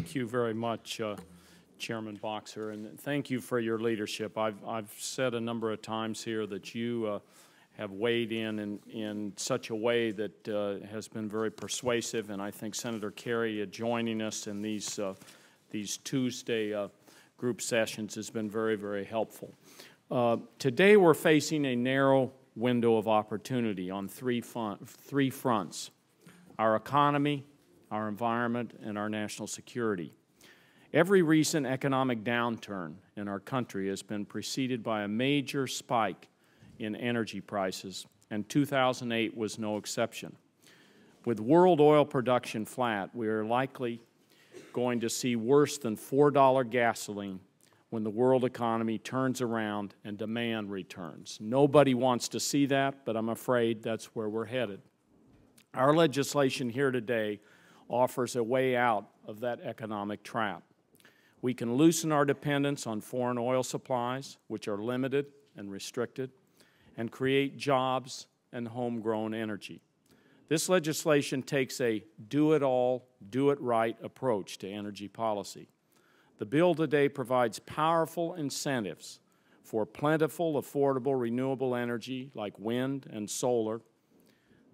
Thank you very much, Chairman Boxer, and thank you for your leadership. I've said a number of times here that you have weighed in such a way that has been very persuasive, and I think Senator Kerry joining us in these Tuesday group sessions has been very, very helpful. Today we're facing a narrow window of opportunity on three fronts: our economy, our environment, and our national security. Every recent economic downturn in our country has been preceded by a major spike in energy prices, and 2008 was no exception. With world oil production flat, we are likely going to see worse than $4 gasoline when the world economy turns around and demand returns. Nobody wants to see that, but I'm afraid that's where we're headed. Our legislation here today offers a way out of that economic trap. We can loosen our dependence on foreign oil supplies, which are limited and restricted, and create jobs and homegrown energy. This legislation takes a do-it-all, do-it-right approach to energy policy. The bill today provides powerful incentives for plentiful, affordable, renewable energy like wind and solar.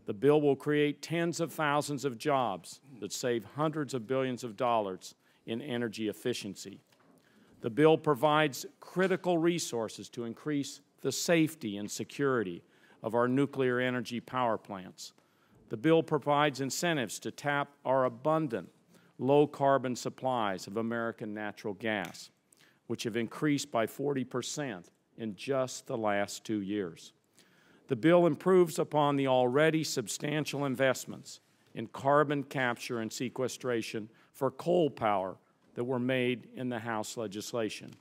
The bill will create tens of thousands of jobs that save hundreds of billions of dollars in energy efficiency. The bill provides critical resources to increase the safety and security of our nuclear energy power plants. The bill provides incentives to tap our abundant, low-carbon supplies of American natural gas, which have increased by 40% in just the last 2 years. The bill improves upon the already substantial investments in carbon capture and sequestration for coal power that were made in the House legislation.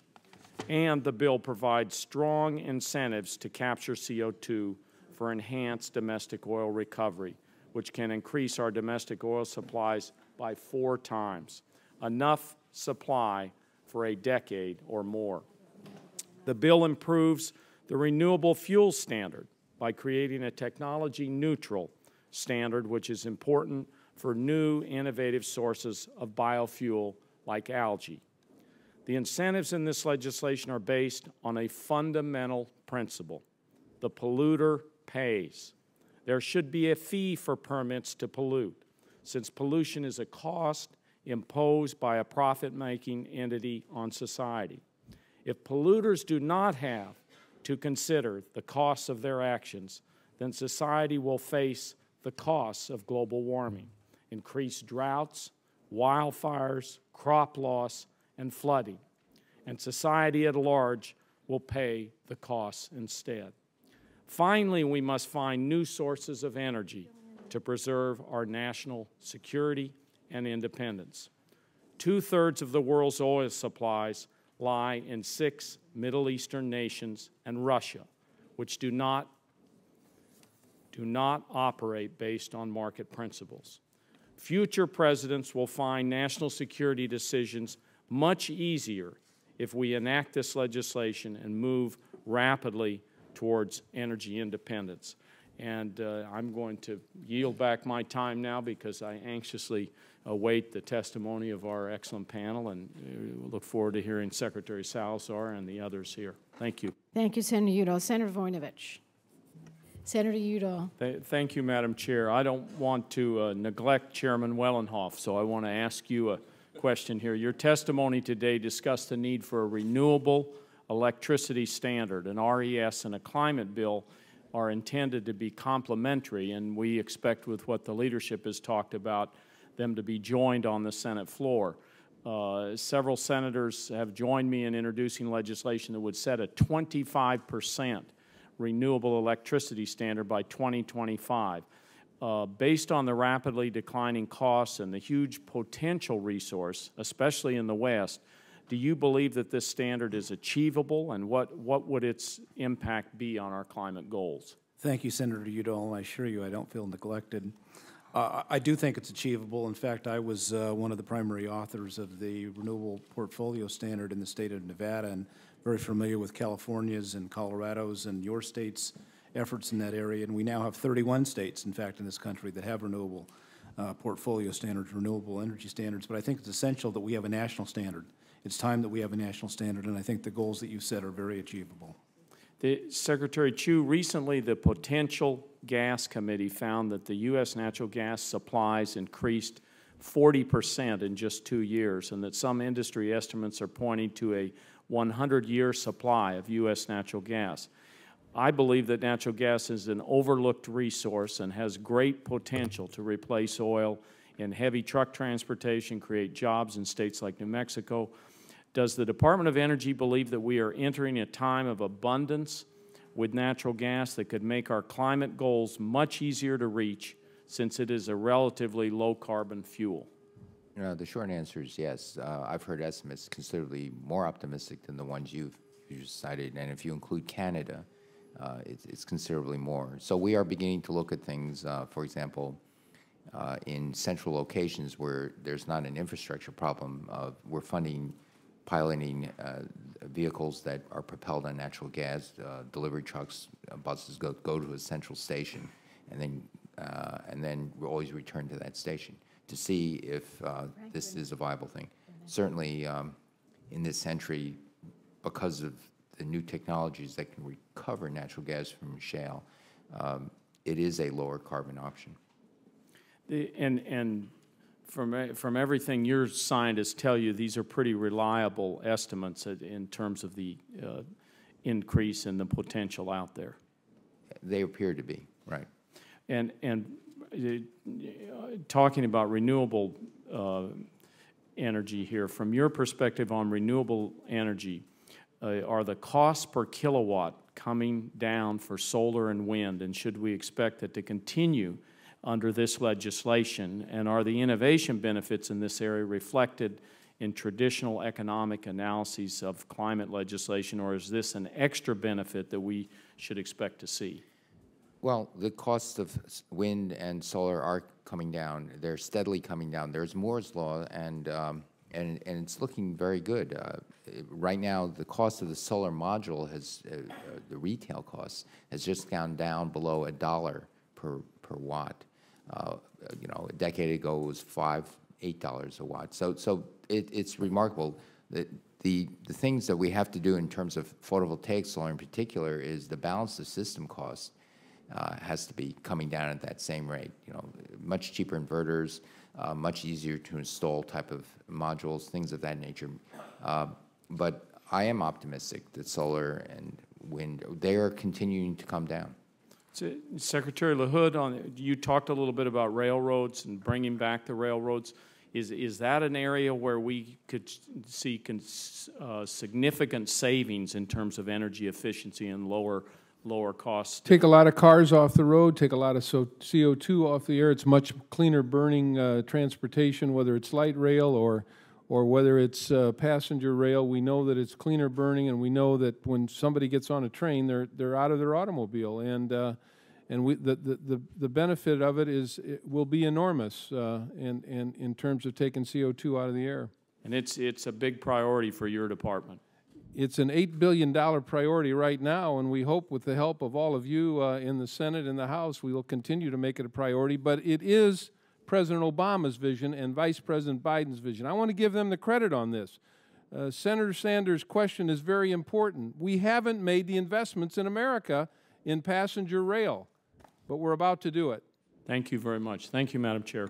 And the bill provides strong incentives to capture CO2 for enhanced domestic oil recovery, which can increase our domestic oil supplies by 4 times, enough supply for a decade or more. The bill improves the renewable fuel standard by creating a technology-neutral standard, which is important for new innovative sources of biofuel like algae. The incentives in this legislation are based on a fundamental principle: the polluter pays. There should be a fee for permits to pollute, since pollution is a cost imposed by a profit-making entity on society. If polluters do not have to consider the costs of their actions, then society will face the costs of global warming, increased droughts, wildfires, crop loss, and flooding, and society at large will pay the costs instead. Finally, we must find new sources of energy to preserve our national security and independence. 2/3 of the world's oil supplies lie in 6 Middle Eastern nations and Russia, which do not operate based on market principles. Future presidents will find national security decisions much easier if we enact this legislation and move rapidly towards energy independence. And I'm going to yield back my time now because I anxiously await the testimony of our excellent panel, and look forward to hearing Secretary Salazar and the others here. Thank you. Thank you, Senator Udall. Senator Voinovich. Senator Udall. Thank you, Madam Chair. I don't want to neglect Chairman Wellenhoff, so I want to ask you a question here. Your testimony today discussed the need for a renewable electricity standard. An RES and a climate bill are intended to be complementary, and we expect, with what the leadership has talked about, them to be joined on the Senate floor. Several senators have joined me in introducing legislation that would set a 25% renewable electricity standard by 2025. Based on the rapidly declining costs and the huge potential resource, especially in the West, do you believe that this standard is achievable, and what would its impact be on our climate goals? Thank you, Senator Udall. I assure you I don't feel neglected. I do think it's achievable. In fact, I was one of the primary authors of the Renewable Portfolio Standard in the state of Nevada, and very familiar with California's and Colorado's and your state's efforts in that area. And we now have 31 states, in fact, in this country that have renewable portfolio standards, renewable energy standards, but I think it's essential that we have a national standard. It's time that we have a national standard, and I think the goals that you set are very achievable. Secretary Chu, recently the Potential Gas Committee found that the U.S. natural gas supplies increased 40% in just 2 years, and that some industry estimates are pointing to a 100-year supply of U.S. natural gas. I believe that natural gas is an overlooked resource and has great potential to replace oil in heavy truck transportation, create jobs in states like New Mexico. Does the Department of Energy believe that we are entering a time of abundance with natural gas that could make our climate goals much easier to reach, since it is a relatively low-carbon fuel? The short answer is yes. I've heard estimates considerably more optimistic than the ones you just cited, and if you include Canada, it's considerably more. So we are beginning to look at things, for example, in central locations where there's not an infrastructure problem. We're piloting vehicles that are propelled on natural gas, delivery trucks, buses go to a central station, and then we'll always return to that station to see if this is a viable thing. Certainly, in this century, because of the new technologies that can recover natural gas from shale, it is a lower carbon option. And from everything your scientists tell you, these are pretty reliable estimates in terms of the increase in the potential out there. They appear to be, right. And talking about renewable energy here, from your perspective on renewable energy, are the costs per kilowatt coming down for solar and wind, and should we expect that to continue under this legislation? And are the innovation benefits in this area reflected in traditional economic analyses of climate legislation, or is this an extra benefit that we should expect to see? Well, the costs of wind and solar are coming down. They're steadily coming down. There's Moore's Law, and it's looking very good. Right now, the cost of the solar module the retail cost has just gone down below $1 per watt. You know, a decade ago it was $8 a watt. So it's remarkable. The things that we have to do in terms of photovoltaic solar in particular is the balance of system cost has to be coming down at that same rate. You know, much cheaper inverters, much easier to install type of modules, things of that nature. But I am optimistic that solar and wind, they are continuing to come down. So, Secretary LaHood, you talked a little bit about railroads and bringing back the railroads. Is that an area where we could see significant savings in terms of energy efficiency and lower costs? Take a lot of cars off the road, take a lot of CO2 off the air. It's much cleaner burning transportation, whether it's light rail or whether it's passenger rail. We know that it's cleaner burning, and we know that when somebody gets on a train, they're out of their automobile, and the benefit of it will be enormous, and in terms of taking CO2 out of the air. And it's a big priority for your department. It's an $8 billion priority right now, and we hope with the help of all of you in the Senate and the House, we will continue to make it a priority. But it is President Obama's vision and Vice President Biden's vision. I want to give them the credit on this. Senator Sanders' question is very important. We haven't made the investments in America in passenger rail, but we're about to do it. Thank you very much. Thank you, Madam Chair.